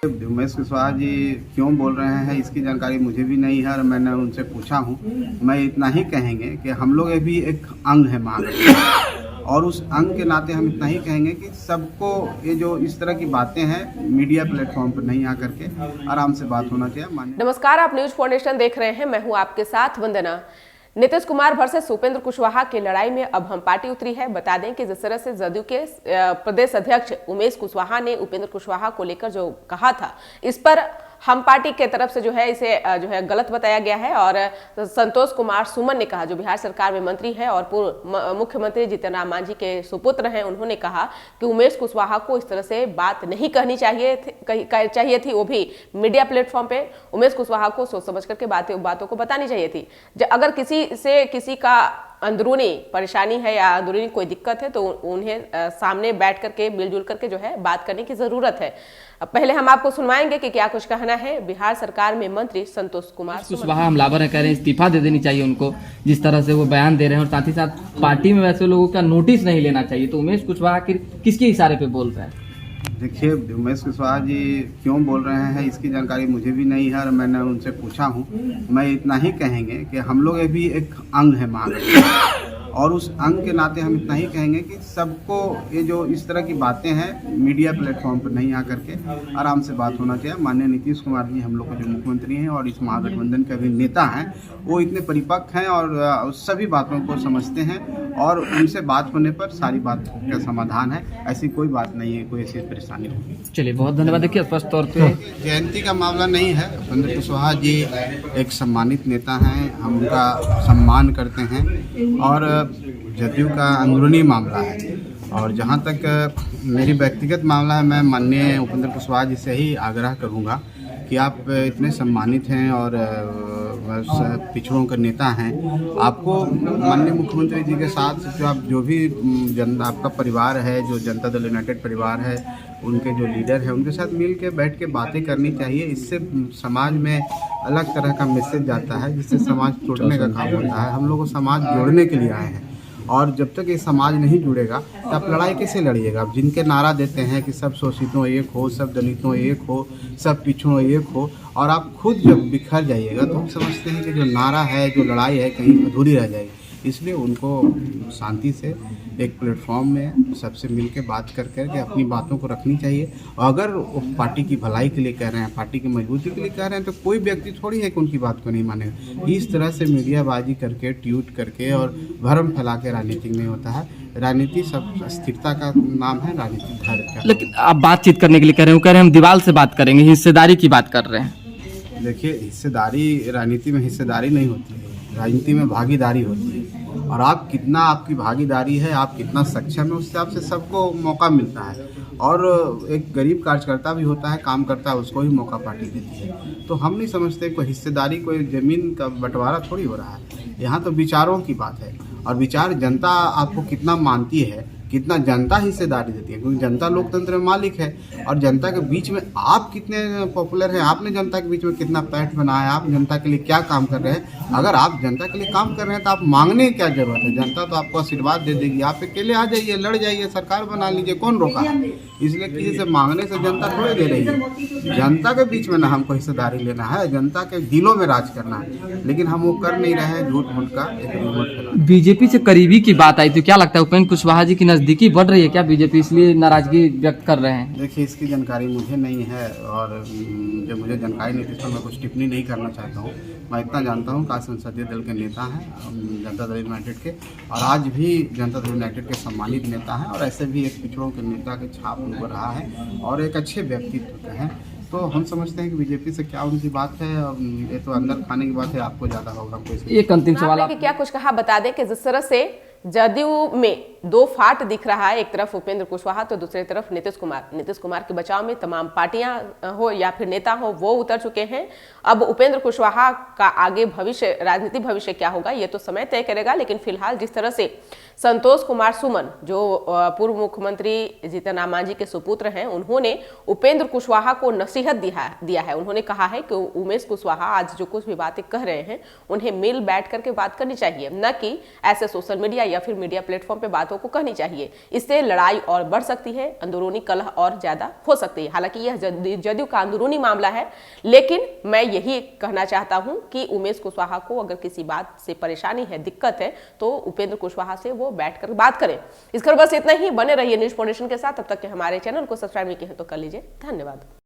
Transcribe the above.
उमेश कुशवाहा जी क्यों बोल रहे हैं इसकी जानकारी मुझे भी नहीं है और मैंने उनसे पूछा हूँ। मैं इतना ही कहेंगे कि हम लोग भी एक अंग है महागठबंधन और उस अंग के नाते हम इतना ही कहेंगे कि सबको ये जो इस तरह की बातें हैं मीडिया प्लेटफॉर्म पर नहीं आकर के आराम से बात होना चाहिए। नमस्कार, आप न्यूज फाउंडेशन देख रहे हैं। मैं हूँ आपके साथ वंदना। नीतीश कुमार वर्सेस उपेंद्र कुशवाहा की लड़ाई में अब हम पार्टी उतरी है। बता दें कि जिस तरह से जदयू के प्रदेश अध्यक्ष उमेश कुशवाहा ने उपेंद्र कुशवाहा को लेकर जो कहा था, इस पर हम पार्टी के तरफ से जो है इसे जो है गलत बताया गया है। और संतोष कुमार सुमन ने कहा, जो बिहार सरकार में मंत्री है और पूर्व मुख्यमंत्री जीतन राम मांझी के सुपुत्र हैं, उन्होंने कहा कि उमेश कुशवाहा को इस तरह से बात नहीं कहनी चाहिए थी, वो भी मीडिया प्लेटफॉर्म पे। उमेश कुशवाहा को सोच समझ करके बातों को बतानी चाहिए थी। अगर किसी का अंदरूनी परेशानी है या अंदरूनी कोई दिक्कत है तो उन्हें सामने बैठ करके मिलजुल करके जो है बात करने की जरूरत है। पहले हम आपको सुनवाएंगे कि क्या कुछ कहना है बिहार सरकार में मंत्री संतोष कुमार कुशवाहा। हमलावर है, कह रहे हैं इस्तीफा दे देनी चाहिए उनको, जिस तरह से वो बयान दे रहे हैं, और साथ ही साथ पार्टी में वैसे लोगों का नोटिस नहीं लेना चाहिए। तो उमेश कुशवाहा किसके इशारे पे बोल रहे हैं? देखिए, उमेश कुशवाहा जी क्यों बोल रहे हैं इसकी जानकारी मुझे भी नहीं है और मैंने उनसे पूछा हूँ। मैं इतना ही कहेंगे कि हम लोग भी एक अंग है महागठबंधन और उस अंग के नाते हम इतना ही कहेंगे कि सबको ये जो इस तरह की बातें हैं मीडिया प्लेटफॉर्म पर नहीं आकर के आराम से बात होना चाहिए। माननीय नीतीश कुमार जी हम लोग के जो मुख्यमंत्री हैं और इस महागठबंधन के भी नेता हैं, वो इतने परिपक्व हैं और सभी बातों को समझते हैं और उनसे बात होने पर सारी बात का समाधान है। ऐसी कोई बात नहीं है, कोई ऐसी परेशानी होगी। चलिए, बहुत धन्यवाद। देखिए, स्पष्ट तौर पे जयंती का मामला नहीं है। उपेंद्र कुशवाहा जी एक सम्मानित नेता हैं, हम उनका सम्मान करते हैं और जदयू का अंदरूनी मामला है। और जहाँ तक मेरी व्यक्तिगत मामला है, मैं माननीय उपेंद्र कुशवाहा जी से ही आग्रह करूँगा कि आप इतने सम्मानित हैं और पिछड़ों के नेता हैं, आपको माननीय मुख्यमंत्री जी के साथ जो भी जनता आपका परिवार है, जो जनता दल यूनाइटेड परिवार है, उनके जो लीडर हैं, उनके साथ मिल के बैठ के बातें करनी चाहिए। इससे समाज में अलग तरह का मैसेज जाता है, जिससे समाज तोड़ने का काम होता है। हम लोग को समाज जोड़ने के लिए आए हैं और जब तक ये समाज नहीं जुड़ेगा तो आप लड़ाई कैसे लड़िएगा? आप जिनके नारा देते हैं कि सब शोषितों एक हो, सब दलितों एक हो, सब पिछड़ों एक हो, और आप खुद जब बिखर जाइएगा तो हम समझते हैं कि जो नारा है, जो लड़ाई है, कहीं अधूरी रह जाएगी। इसलिए उनको शांति से एक प्लेटफॉर्म में सबसे मिल के बात करके अपनी बातों को रखनी चाहिए। और अगर वो पार्टी की भलाई के लिए कह रहे हैं, पार्टी की मजबूती के लिए कह रहे हैं, तो कोई व्यक्ति थोड़ी है कि उनकी बात को नहीं मानेगा। इस तरह से मीडियाबाजी करके, ट्वीट करके और भ्रम फैला के राजनीति नहीं होता है। राजनीति सब स्थिरता का नाम है, राजनीति धैर्य का। लेकिन आप बातचीत करने के लिए कह रहे हैं, वो कह रहे हैं हम दीवार से बात करेंगे, हिस्सेदारी की बात कर रहे हैं। देखिए, हिस्सेदारी राजनीति में हिस्सेदारी नहीं होती है, राजनीति में भागीदारी होती है। और आप कितना, आपकी भागीदारी है, आप कितना सक्षम है, उस हिसाब से सबको मौका मिलता है। और एक गरीब कार्यकर्ता भी होता है, काम करता है, उसको भी मौका पार्टी देती है। तो हम नहीं समझते कोई हिस्सेदारी, कोई ज़मीन का बंटवारा थोड़ी हो रहा है। यहाँ तो विचारों की बात है और विचार जनता आपको कितना मानती है, कितना जनता हिस्सेदारी देती है, क्योंकि जनता लोकतंत्र में मालिक है। और जनता के बीच में आप कितने पॉपुलर हैं, आपने जनता के बीच में कितना पैठ बनाया, आप जनता के लिए क्या काम कर रहे हैं। अगर आप जनता के लिए काम कर रहे हैं तो आप मांगने की क्या जरूरत है? जनता तो आपको आशीर्वाद दे देगी। आप अकेले आ जाइए, लड़ जाइए, सरकार बना लीजिए, कौन रोका है? इसलिए किसी से मांगने से जनता थोड़े दे रही है। जनता के बीच में ना हमको हिस्सेदारी लेना है, जनता के दिलों में राज करना है, लेकिन हम वो कर नहीं रहे हैं। झूठ मूठ का एक रिमोट फैला। बीजेपी से करीबी की बात आई तो क्या लगता है उपेंद्र कुशवाहा जी की नजदीकी बढ़ रही है क्या? बीजेपी इसलिए नाराजगी व्यक्त कर रहे हैं? देखिए, इसकी जानकारी मुझे नहीं है और जब मुझे जानकारी नहीं थी, इस पर मैं कुछ टिप्पणी नहीं करना चाहता हूँ। मैं इतना जानता हूँ कि संसदीय दल के नेता हैं जनता दल यूनाइटेड के, और आज भी जनता दल यूनाइटेड के सम्मानित नेता हैं और ऐसे भी एक पिछड़ों के नेता के छाप उनको रहा है और एक अच्छे व्यक्तित्व के हैं। तो हम समझते हैं कि बीजेपी से क्या उनकी बात है, ये तो अंदर खाने की बात है, आपको ज़्यादा होगा। एक अंतिम सवाल, क्या कुछ कहा, बता दें कि जिस तरह से जदयू में दो फाट दिख रहा है, एक तरफ उपेंद्र कुशवाहा तो दूसरी तरफ नीतीश कुमार के बचाव में तमाम पार्टियां हो या फिर नेता हो वो उतर चुके हैं। अब उपेंद्र कुशवाहा का आगे भविष्य, राजनीतिक भविष्य क्या होगा ये तो समय तय करेगा। लेकिन फिलहाल जिस तरह से संतोष कुमार सुमन, जो पूर्व मुख्यमंत्री जीतन राम मांझी के सुपुत्र हैं, उन्होंने उपेंद्र कुशवाहा को नसीहत दिया है। उन्होंने कहा है कि उमेश कुशवाहा आज जो कुछ भी बातें कह रहे हैं, उन्हें मिल बैठ करके बात करनी चाहिए, न कि ऐसे सोशल मीडिया या फिर मीडिया प्लेटफॉर्म पे बातों बातों को कहनी चाहिए। इससे लड़ाई और बढ़ सकती है, अंदरूनी कलह और ज्यादा हो सकती है। हालांकि यह जदयू का अंदरूनी मामला है, लेकिन मैं यही कहना चाहता हूं कि उमेश कुशवाहा को अगर किसी बात से परेशानी है, दिक्कत है, तो उपेंद्र कुशवाहा से वो बैठकर बात करें। इस खबर बस इतना ही। बने रहिए न्यूज फाउंडेशन के साथ। तब तक के हमारे चैनल को सब्सक्राइब नहीं किया है तो कर लीजिए। धन्यवाद।